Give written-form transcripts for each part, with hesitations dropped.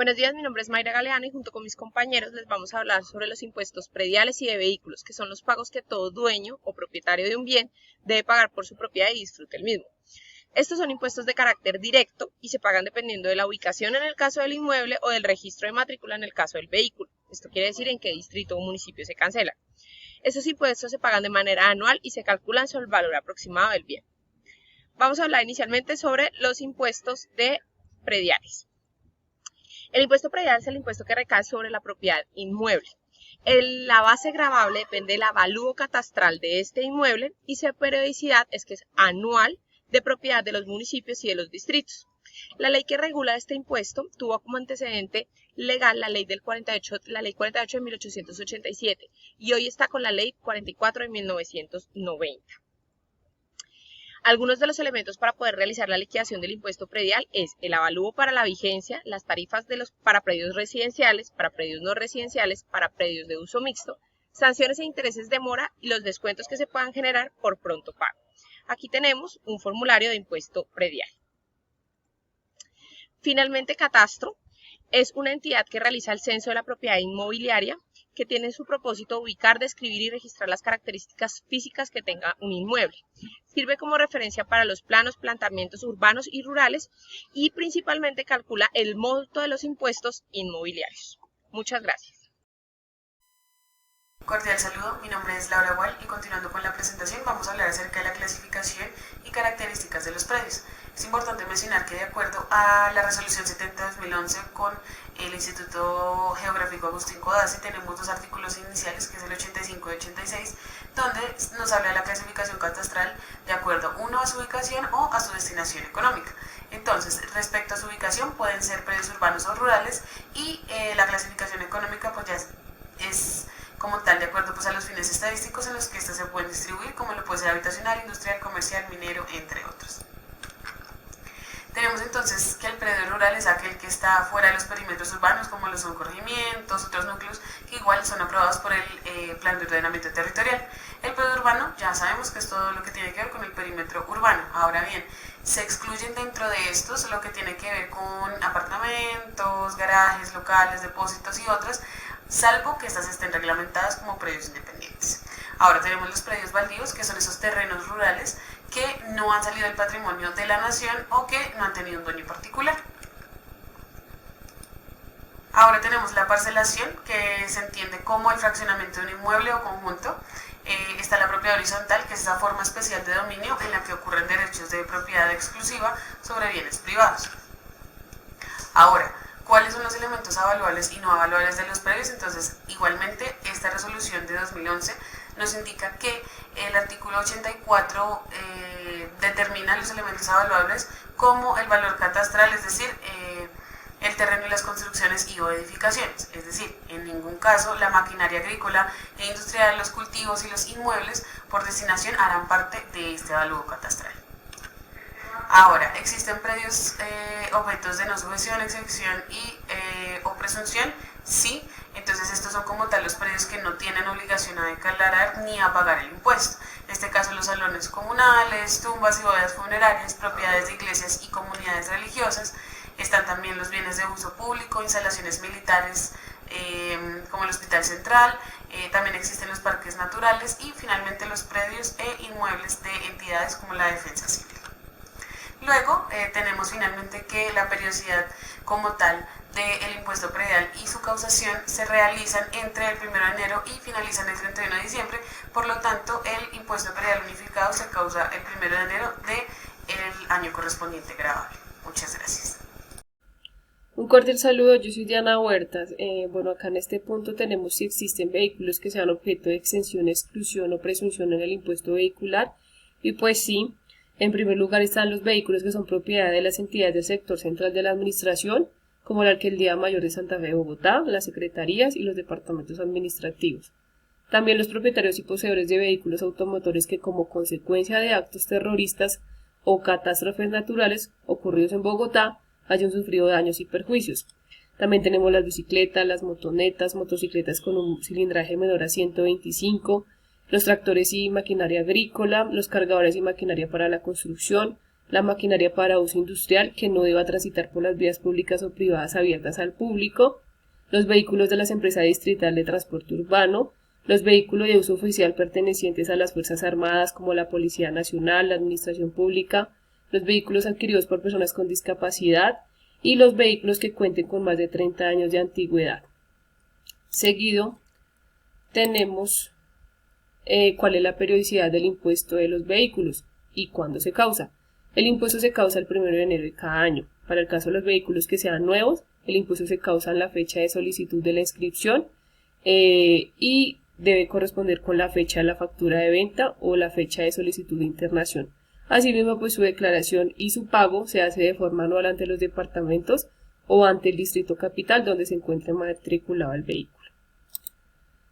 Buenos días, mi nombre es Mayra Galeano y junto con mis compañeros les vamos a hablar sobre los impuestos prediales y de vehículos, que son los pagos que todo dueño o propietario de un bien debe pagar por su propiedad y disfrute el mismo. Estos son impuestos de carácter directo y se pagan dependiendo de la ubicación en el caso del inmueble o del registro de matrícula en el caso del vehículo. Esto quiere decir en qué distrito o municipio se cancela. Estos impuestos se pagan de manera anual y se calculan sobre el valor aproximado del bien. Vamos a hablar inicialmente sobre los impuestos de prediales. El impuesto predial es el impuesto que recae sobre la propiedad inmueble. La base gravable depende del avalúo catastral de este inmueble y su periodicidad es que es anual, de propiedad de los municipios y de los distritos. La ley que regula este impuesto tuvo como antecedente legal la ley 48 de 1887 y hoy está con la ley 44 de 1990. Algunos de los elementos para poder realizar la liquidación del impuesto predial es el avalúo para la vigencia, las tarifas para predios residenciales, para predios no residenciales, para predios de uso mixto, sanciones e intereses de mora y los descuentos que se puedan generar por pronto pago. Aquí tenemos un formulario de impuesto predial. Finalmente, Catastro es una entidad que realiza el censo de la propiedad inmobiliaria, que tiene su propósito ubicar, describir y registrar las características físicas que tenga un inmueble. Sirve como referencia para los planos, planteamientos urbanos y rurales y principalmente calcula el monto de los impuestos inmobiliarios. Muchas gracias. Cordial saludo, mi nombre es Laura Gual y continuando con la presentación vamos a hablar acerca de la clasificación y características de los predios. Es importante mencionar que de acuerdo a la resolución 70/2011 con el Instituto Geográfico Agustín Codazzi tenemos dos artículos iniciales, que es el 85 y 86, donde nos habla de la clasificación catastral de acuerdo uno a su ubicación o a su destinación económica. Entonces, respecto a su ubicación pueden ser predios urbanos o rurales y la clasificación económica pues ya es como tal de acuerdo pues a los fines estadísticos en los que éstas se pueden distribuir, como lo puede ser habitacional, industrial, comercial, minero, entre otros. Tenemos entonces que el predio rural es aquel que está fuera de los perímetros urbanos, como lo son corregimientos, otros núcleos que igual son aprobados por el Plan de Ordenamiento Territorial. El predio urbano ya sabemos que es todo lo que tiene que ver con el perímetro urbano. Ahora bien, se excluyen dentro de estos lo que tiene que ver con apartamentos, garajes, locales, depósitos y otras, salvo que estas estén reglamentadas como predios independientes. Ahora tenemos los predios baldíos, que son esos terrenos rurales que no han salido del patrimonio de la nación o que no han tenido un dueño particular. Ahora tenemos la parcelación, que se entiende como el fraccionamiento de un inmueble o conjunto. Está la propiedad horizontal, que es esa forma especial de dominio en la que ocurren derechos de propiedad exclusiva sobre bienes privados. Ahora, ¿cuáles son los elementos avaluables y no avaluables de los predios? Entonces, igualmente, esta resolución de 2011 nos indica que el artículo 84 determina los elementos avaluables como el valor catastral, es decir, el terreno y las construcciones y o edificaciones. Es decir, en ningún caso la maquinaria agrícola e industrial, los cultivos y los inmuebles por destinación harán parte de este avalúo catastral. Ahora, ¿existen predios objetos de no sujeción, excepción y o presunción? Sí, entonces estos son como tal los predios que no tienen obligación a declarar ni a pagar el impuesto. En este caso los salones comunales, tumbas y bóvedas funerarias, propiedades de iglesias y comunidades religiosas. Están también los bienes de uso público, instalaciones militares como el Hospital Central, también existen los parques naturales y finalmente los predios e inmuebles de entidades como la Defensa Civil. Luego tenemos finalmente que la periodicidad como tal del impuesto predial y su causación se realizan entre el 1 de enero y finalizan el 31 de diciembre, por lo tanto el impuesto predial unificado se causa el 1 de enero del año correspondiente gravable. Muchas gracias. Un cordial saludo, yo soy Diana Huertas. Bueno, acá en este punto tenemos si existen vehículos que sean objeto de exención, exclusión o presunción en el impuesto vehicular, y pues sí. En primer lugar están los vehículos que son propiedad de las entidades del sector central de la administración, como la Alcaldía Mayor de Santa Fe de Bogotá, las secretarías y los departamentos administrativos. También los propietarios y poseedores de vehículos automotores que como consecuencia de actos terroristas o catástrofes naturales ocurridos en Bogotá hayan sufrido daños y perjuicios. También tenemos las bicicletas, las motonetas, motocicletas con un cilindraje menor a 125, los tractores y maquinaria agrícola, los cargadores y maquinaria para la construcción, la maquinaria para uso industrial que no deba transitar por las vías públicas o privadas abiertas al público, los vehículos de las empresas distrital de transporte urbano, los vehículos de uso oficial pertenecientes a las Fuerzas Armadas como la Policía Nacional, la Administración Pública, los vehículos adquiridos por personas con discapacidad y los vehículos que cuenten con más de 30 años de antigüedad. Seguido tenemos cuál es la periodicidad del impuesto de los vehículos y cuándo se causa. El impuesto se causa el 1 de enero de cada año. Para el caso de los vehículos que sean nuevos, el impuesto se causa en la fecha de solicitud de la inscripción y debe corresponder con la fecha de la factura de venta o la fecha de solicitud de internación. Asimismo, pues su declaración y su pago se hace de forma anual ante los departamentos o ante el distrito capital donde se encuentre matriculado el vehículo.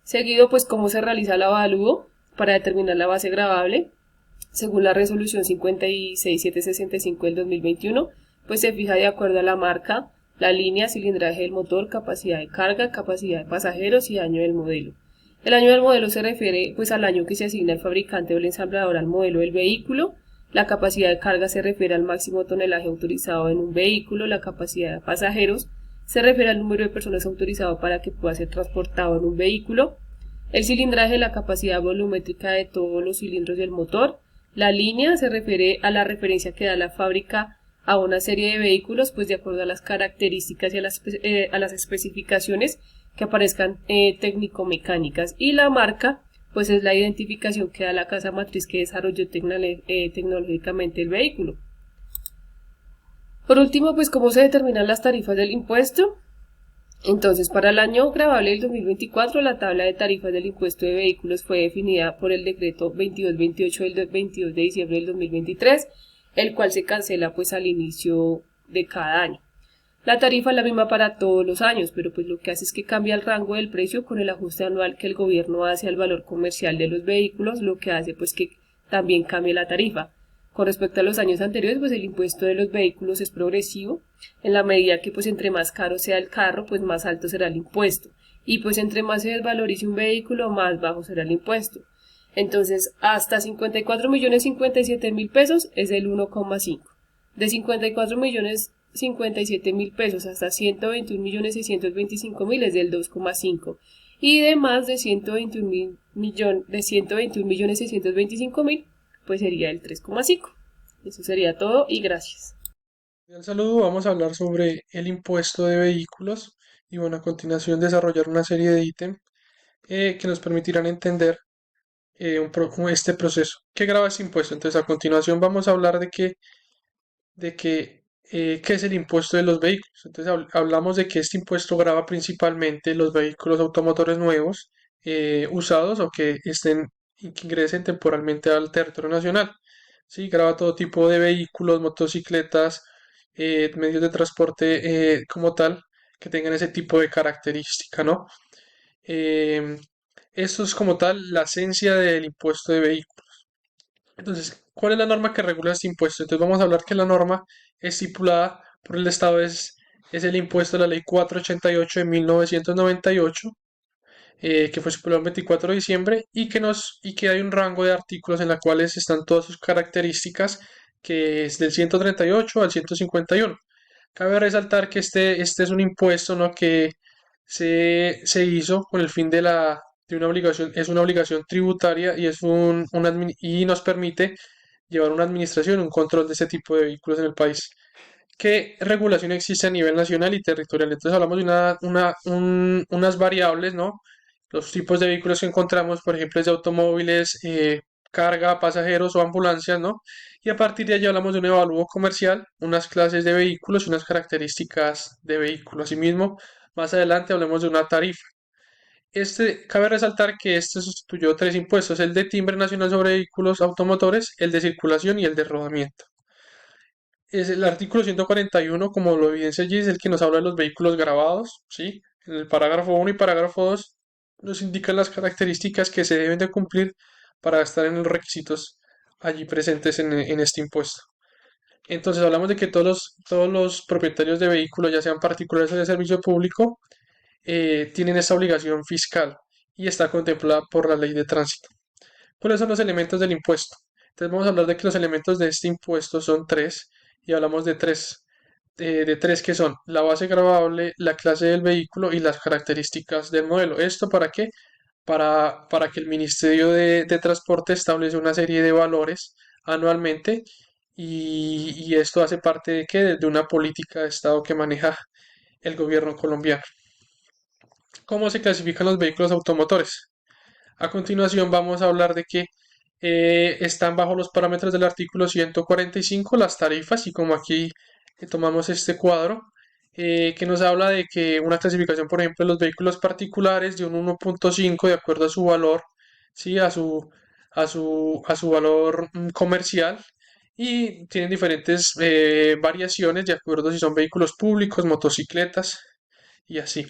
Seguido, pues cómo se realiza el avalúo para determinar la base gravable. Según la resolución 56765 del 2021, pues se fija de acuerdo a la marca, la línea, cilindraje del motor, capacidad de carga, capacidad de pasajeros y año del modelo. El año del modelo se refiere pues al año que se asigna el fabricante o el ensamblador al modelo del vehículo. La capacidad de carga se refiere al máximo tonelaje autorizado en un vehículo. La capacidad de pasajeros se refiere al número de personas autorizado para que pueda ser transportado en un vehículo. El cilindraje, la capacidad volumétrica de todos los cilindros del motor. La línea se refiere a la referencia que da la fábrica a una serie de vehículos, pues de acuerdo a las características y a las especificaciones que aparezcan técnico-mecánicas. Y la marca, pues es la identificación que da la casa matriz que desarrolló tecnológicamente el vehículo. Por último, pues cómo se determinan las tarifas del impuesto. Entonces, para el año gravable del 2024, la tabla de tarifas del impuesto de vehículos fue definida por el decreto 2228 del 22 de diciembre del 2023, el cual se cancela pues al inicio de cada año. La tarifa es la misma para todos los años, pero pues lo que hace es que cambia el rango del precio con el ajuste anual que el gobierno hace al valor comercial de los vehículos, lo que hace pues que también cambie la tarifa. Con respecto a los años anteriores, pues el impuesto de los vehículos es progresivo, en la medida que pues entre más caro sea el carro, pues más alto será el impuesto, y pues entre más se desvalorice un vehículo, más bajo será el impuesto. Entonces, hasta 54.057.000 pesos es el 1,5. De 54.057.000 pesos hasta 121.625.000 es del 2,5. Y de más de 121.625.000 pues sería el 3,5. Eso sería todo y gracias. Al saludo, vamos a hablar sobre el impuesto de vehículos y bueno, a continuación desarrollar una serie de ítems que nos permitirán entender este proceso. ¿Qué grava este impuesto? Entonces, a continuación vamos a hablar de qué es el impuesto de los vehículos. Entonces, hablamos de que este impuesto grava principalmente los vehículos automotores nuevos, usados o que ingresen temporalmente al territorio nacional. Sí, grava todo tipo de vehículos, motocicletas, medios de transporte como tal, que tengan ese tipo de característica, ¿no? Em, Esto es como tal la esencia del impuesto de vehículos. Entonces, ¿cuál es la norma que regula este impuesto? Entonces, vamos a hablar que la norma estipulada por el Estado es el impuesto de la Ley 488 de 1998, que fue estipulado el 24 de diciembre, y que hay un rango de artículos en los cuales están todas sus características, que es del 138 al 151. Cabe resaltar que este es un impuesto, ¿no?, que se hizo con el fin de una obligación, es una obligación tributaria y, y nos permite llevar una administración, un control de este tipo de vehículos en el país. ¿Qué regulación existe a nivel nacional y territorial? Entonces hablamos de unas variables, ¿no? Los tipos de vehículos que encontramos, por ejemplo, es de automóviles, carga, pasajeros o ambulancias, ¿no? Y a partir de allí hablamos de un evalúo comercial, unas clases de vehículos y unas características de vehículos. Asimismo, más adelante hablemos de una tarifa. Cabe resaltar que este sustituyó tres impuestos: el de timbre nacional sobre vehículos automotores, el de circulación y el de rodamiento. Es el artículo 141, como lo evidencia allí, es el que nos habla de los vehículos gravados, ¿sí? En el parágrafo 1 y parágrafo 2 nos indican las características que se deben de cumplir para estar en los requisitos allí presentes en este impuesto. Entonces hablamos de que todos los propietarios de vehículos, ya sean particulares o de servicio público, tienen esta obligación fiscal y está contemplada por la ley de tránsito. ¿Cuáles son los elementos del impuesto? Entonces vamos a hablar de que los elementos de este impuesto son tres y hablamos de tres que son la base gravable, la clase del vehículo y las características del modelo. ¿Esto para qué? Para que el Ministerio de Transporte establece una serie de valores anualmente y esto hace parte de qué? De una política de Estado que maneja el gobierno colombiano. ¿Cómo se clasifican los vehículos automotores? A continuación vamos a hablar de que están bajo los parámetros del artículo 145 las tarifas y como aquí tomamos este cuadro que nos habla de que una clasificación, por ejemplo, de los vehículos particulares de un 1.5 de acuerdo a su valor, ¿sí? A su valor comercial y tienen diferentes variaciones de acuerdo si son vehículos públicos, motocicletas y así.